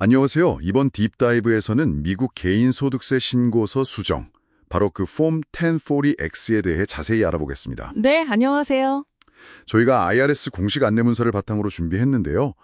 안녕하세요. 이번 딥다이브에서는 미국 개인소득세 신고서 수정, 바로 그 폼 1040X에 대해 자세히 알아보겠습니다. 네, 안녕하세요. 저희가 IRS 공식 안내문서를 바탕으로 준비했는데요.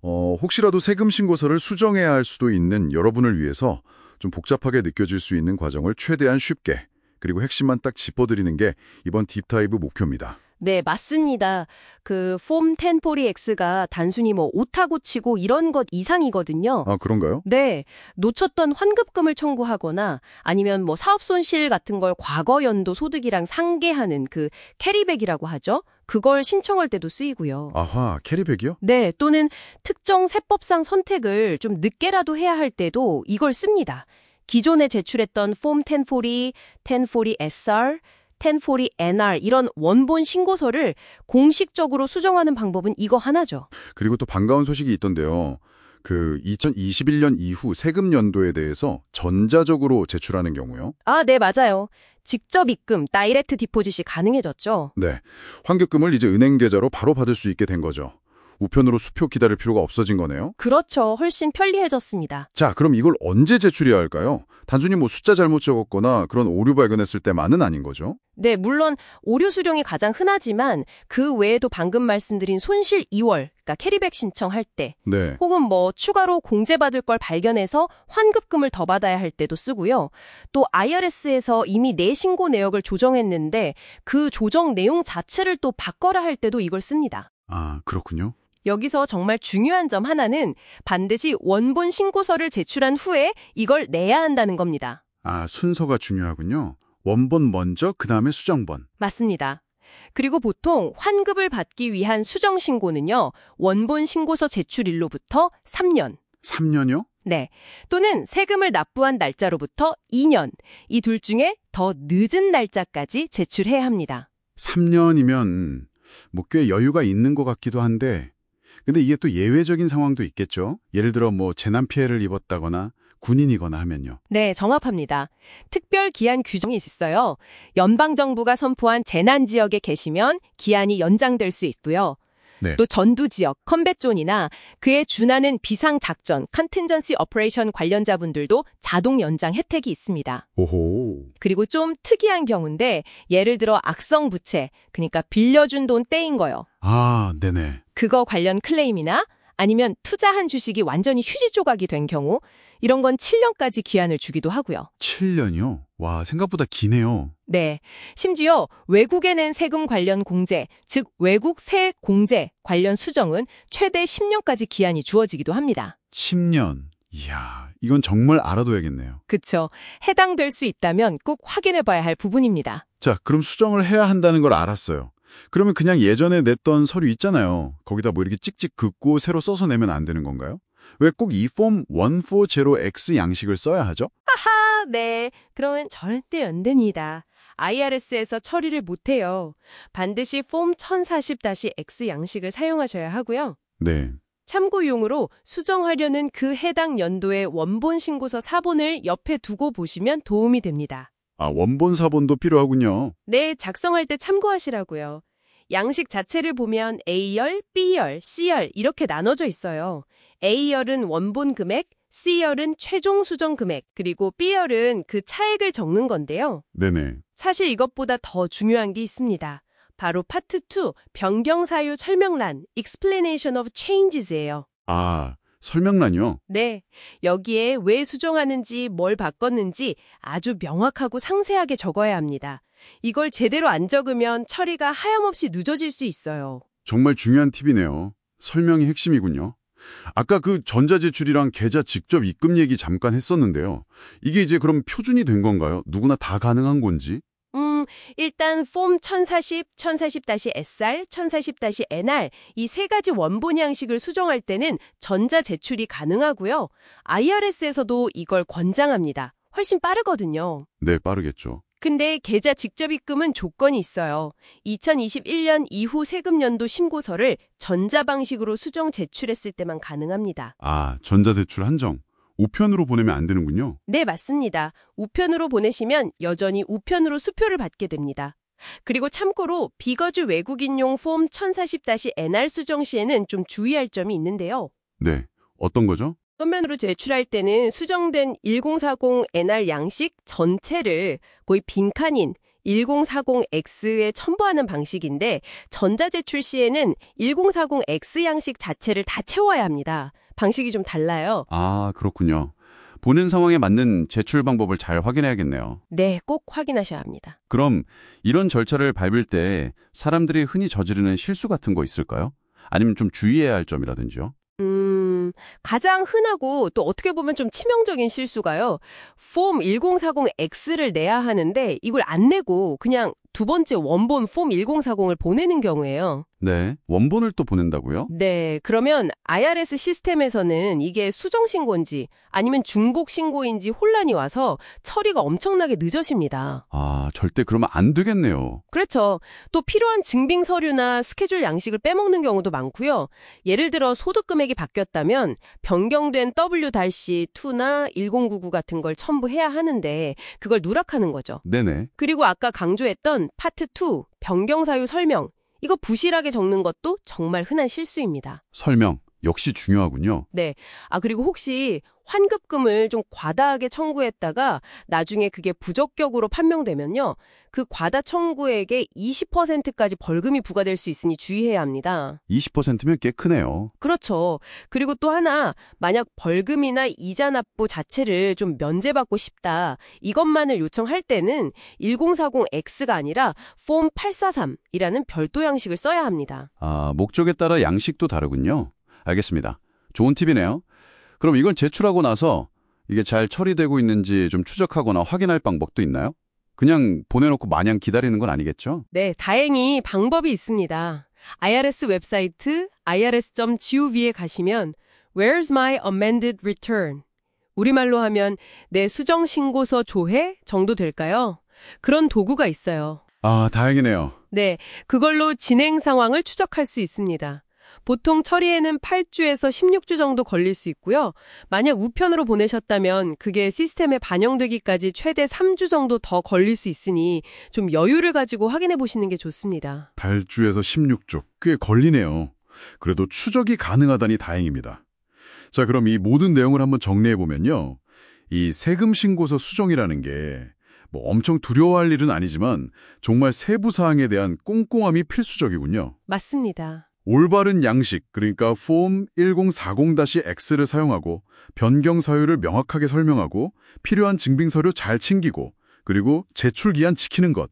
혹시라도 세금 신고서를 수정해야 할 수도 있는 여러분을 위해서 좀 복잡하게 느껴질 수 있는 과정을 최대한 쉽게, 그리고 핵심만 딱 짚어드리는 게 이번 딥다이브 목표입니다. 네, 맞습니다. 그 폼 1040X가 단순히 오타고 치고 이런 것 이상이거든요. 아, 그런가요? 네, 놓쳤던 환급금을 청구하거나 아니면 사업 손실 같은 걸 과거 연도 소득이랑 상계하는 그 캐리백이라고 하죠. 그걸 신청할 때도 쓰이고요. 아하, 캐리백이요? 네, 또는 특정 세법상 선택을 좀 늦게라도 해야 할 때도 이걸 씁니다. 기존에 제출했던 폼 1040, 1040SR, 1040NR 이런 원본 신고서를 공식적으로 수정하는 방법은 이거 하나죠. 그리고 또 반가운 소식이 있던데요. 그 2021년 이후 세금 연도에 대해서 전자적으로 제출하는 경우요. 아, 네, 맞아요. 직접 입금, 다이렉트 디포짓이 가능해졌죠. 네, 환급금을 이제 은행 계좌로 바로 받을 수 있게 된 거죠. 우편으로 수표 기다릴 필요가 없어진 거네요. 그렇죠. 훨씬 편리해졌습니다. 자, 그럼 이걸 언제 제출해야 할까요? 단순히 숫자 잘못 적었거나 그런 오류 발견했을 때만은 아닌 거죠? 네, 물론 오류 수령이 가장 흔하지만 그 외에도 방금 말씀드린 손실 2월, 그러니까 캐리백 신청할 때 네. 혹은 추가로 공제받을 걸 발견해서 환급금을 더 받아야 할 때도 쓰고요. 또 IRS에서 이미 내 신고 내역을 조정했는데 그 조정 내용 자체를 또 바꿔라 할 때도 이걸 씁니다. 아, 그렇군요. 여기서 정말 중요한 점 하나는 반드시 원본 신고서를 제출한 후에 이걸 내야 한다는 겁니다. 아, 순서가 중요하군요. 원본 먼저, 그 다음에 수정본. 맞습니다. 그리고 보통 환급을 받기 위한 수정 신고는요, 원본 신고서 제출일로부터 3년. 3년이요? 네. 또는 세금을 납부한 날짜로부터 2년. 이 둘 중에 더 늦은 날짜까지 제출해야 합니다. 3년이면 꽤 여유가 있는 것 같기도 한데, 근데 이게 또 예외적인 상황도 있겠죠? 예를 들어 재난 피해를 입었다거나 군인이거나 하면요. 네, 정확합니다. 특별 기한 규정이 있어요. 연방정부가 선포한 재난 지역에 계시면 기한이 연장될 수 있고요. 네. 또 전두 지역, 컴뱃존이나 그에 준하는 비상작전, 컨틴전시 오퍼레이션 관련자분들도 자동 연장 혜택이 있습니다. 오호. 그리고 좀 특이한 경우인데 예를 들어 악성 부채, 그러니까 빌려준 돈 떼인 거요. 아, 네네. 그거 관련 클레임이나 아니면 투자한 주식이 완전히 휴지 조각이 된 경우 이런 건 7년까지 기한을 주기도 하고요. 7년이요? 와, 생각보다 기네요. 네. 심지어 외국에 낸 세금 관련 공제, 즉 외국 세액 공제 관련 수정은 최대 10년까지 기한이 주어지기도 합니다. 10년. 이야, 이건 정말 알아둬야겠네요. 그쵸. 해당될 수 있다면 꼭 확인해 봐야 할 부분입니다. 자, 그럼 수정을 해야 한다는 걸 알았어요. 그러면 그냥 예전에 냈던 서류 있잖아요. 거기다 이렇게 찍찍 긋고 새로 써서 내면 안 되는 건가요? 왜 꼭 이 폼 140X 양식을 써야 하죠? 하하, 네. 그러면 절대 안 됩니다. IRS에서 처리를 못해요. 반드시 폼 1040-X 양식을 사용하셔야 하고요. 네. 참고용으로 수정하려는 그 해당 연도의 원본 신고서 사본을 옆에 두고 보시면 도움이 됩니다. 아, 원본 사본도 필요하군요. 네, 작성할 때 참고하시라고요. 양식 자체를 보면 A열, B열, C열 이렇게 나눠져 있어요. A열은 원본 금액, C열은 최종 수정 금액, 그리고 B열은 그 차액을 적는 건데요. 네네. 사실 이것보다 더 중요한 게 있습니다. 바로 파트 2, 변경 사유 설명란, Explanation of Changes예요. 아, 설명란이요? 네, 여기에 왜 수정하는지 뭘 바꿨는지 아주 명확하고 상세하게 적어야 합니다. 이걸 제대로 안 적으면 처리가 하염없이 늦어질 수 있어요. 정말 중요한 팁이네요. 설명이 핵심이군요. 아까 그 전자제출이랑 계좌 직접 입금 얘기 잠깐 했었는데요. 이게 이제 그럼 표준이 된 건가요? 누구나 다 가능한 건지? 일단 폼 1040, 1040-SR, 1040-NR 이 세 가지 원본 양식을 수정할 때는 전자 제출이 가능하고요. IRS에서도 이걸 권장합니다. 훨씬 빠르거든요. 네, 빠르겠죠. 근데 계좌 직접 입금은 조건이 있어요. 2021년 이후 세금연도 신고서를 전자 방식으로 수정 제출했을 때만 가능합니다. 아, 전자제출 한정. 우편으로 보내면 안 되는군요. 네, 맞습니다. 우편으로 보내시면 여전히 우편으로 수표를 받게 됩니다. 그리고 참고로 비거주 외국인용 폼 1040-NR 수정 시에는 좀 주의할 점이 있는데요. 네, 어떤 거죠? 서면으로 제출할 때는 수정된 1040 NR 양식 전체를 거의 빈칸인 1040X에 첨부하는 방식인데 전자제출 시에는 1040X 양식 자체를 다 채워야 합니다. 방식이 좀 달라요. 아, 그렇군요. 보는 상황에 맞는 제출 방법을 잘 확인해야겠네요. 네, 꼭 확인하셔야 합니다. 그럼 이런 절차를 밟을 때 사람들이 흔히 저지르는 실수 같은 거 있을까요? 아니면 좀 주의해야 할 점이라든지요? 가장 흔하고 또 어떻게 보면 좀 치명적인 실수가요. 폼 1040X를 내야 하는데 이걸 안 내고 그냥 두 번째 원본 폼 1040을 보내는 경우예요. 네, 원본을 또 보낸다고요? 네, 그러면 IRS 시스템에서는 이게 수정 신고인지 아니면 중복 신고인지 혼란이 와서 처리가 엄청나게 늦어집니다. 아, 절대 그러면 안 되겠네요. 그렇죠. 또 필요한 증빙 서류나 스케줄 양식을 빼먹는 경우도 많고요. 예를 들어 소득 금액이 바뀌었다면 변경된 W-2나 1099 같은 걸 첨부해야 하는데 그걸 누락하는 거죠. 네네. 그리고 아까 강조했던 파트 2, 변경 사유 설명. 이거 부실하게 적는 것도 정말 흔한 실수입니다. 설명, 역시 중요하군요. 네. 그리고 혹시 환급금을 좀 과다하게 청구했다가 나중에 그게 부적격으로 판명되면요. 그 과다 청구액의 20%까지 벌금이 부과될 수 있으니 주의해야 합니다. 20%면 꽤 크네요. 그렇죠. 그리고 또 하나, 만약 벌금이나 이자 납부 자체를 좀 면제받고 싶다. 이것만을 요청할 때는 1040X가 아니라 폼 843이라는 별도 양식을 써야 합니다. 아, 목적에 따라 양식도 다르군요. 알겠습니다. 좋은 팁이네요. 그럼 이걸 제출하고 나서 이게 잘 처리되고 있는지 좀 추적하거나 확인할 방법도 있나요? 그냥 보내놓고 마냥 기다리는 건 아니겠죠? 네, 다행히 방법이 있습니다. IRS 웹사이트 irs.gov에 가시면 Where's my amended return? 우리말로 하면 내 수정 신고서 조회 정도 될까요? 그런 도구가 있어요. 아, 다행이네요. 네, 그걸로 진행 상황을 추적할 수 있습니다. 보통 처리에는 8주에서 16주 정도 걸릴 수 있고요. 만약 우편으로 보내셨다면 그게 시스템에 반영되기까지 최대 3주 정도 더 걸릴 수 있으니 좀 여유를 가지고 확인해 보시는 게 좋습니다. 8주에서 16주, 꽤 걸리네요. 그래도 추적이 가능하다니 다행입니다. 자, 그럼 이 모든 내용을 한번 정리해보면요. 이 세금 신고서 수정이라는 게 엄청 두려워할 일은 아니지만 정말 세부 사항에 대한 꼼꼼함이 필수적이군요. 맞습니다. 올바른 양식, 그러니까 폼 1040-X를 사용하고 변경 사유를 명확하게 설명하고 필요한 증빙 서류 잘 챙기고 그리고 제출 기한 지키는 것.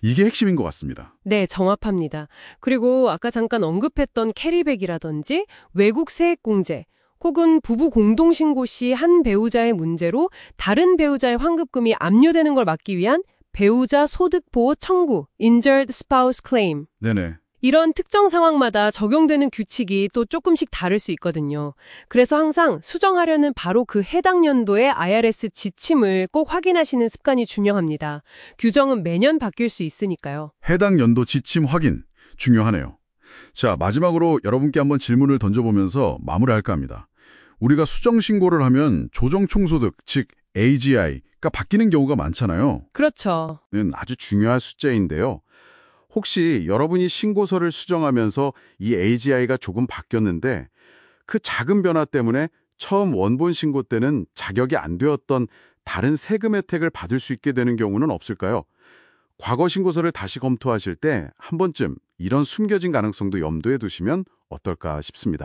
이게 핵심인 것 같습니다. 네, 정확합니다. 그리고 아까 잠깐 언급했던 캐리백이라든지 외국 세액공제 혹은 부부 공동신고 시 한 배우자의 문제로 다른 배우자의 환급금이 압류되는 걸 막기 위한 배우자 소득보호 청구, Injured Spouse Claim. 네네. 이런 특정 상황마다 적용되는 규칙이 또 조금씩 다를 수 있거든요. 그래서 항상 수정하려는 바로 그 해당 연도의 IRS 지침을 꼭 확인하시는 습관이 중요합니다. 규정은 매년 바뀔 수 있으니까요. 해당 연도 지침 확인, 중요하네요. 자, 마지막으로 여러분께 한번 질문을 던져보면서 마무리할까 합니다. 우리가 수정 신고를 하면 조정총소득, 즉 AGI가 바뀌는 경우가 많잖아요. 그렇죠. 는 아주 중요한 숫자인데요. 혹시 여러분이 신고서를 수정하면서 이 AGI가 조금 바뀌었는데 그 작은 변화 때문에 처음 원본 신고 때는 자격이 안 되었던 다른 세금 혜택을 받을 수 있게 되는 경우는 없을까요? 과거 신고서를 다시 검토하실 때 한 번쯤 이런 숨겨진 가능성도 염두에 두시면 어떨까 싶습니다.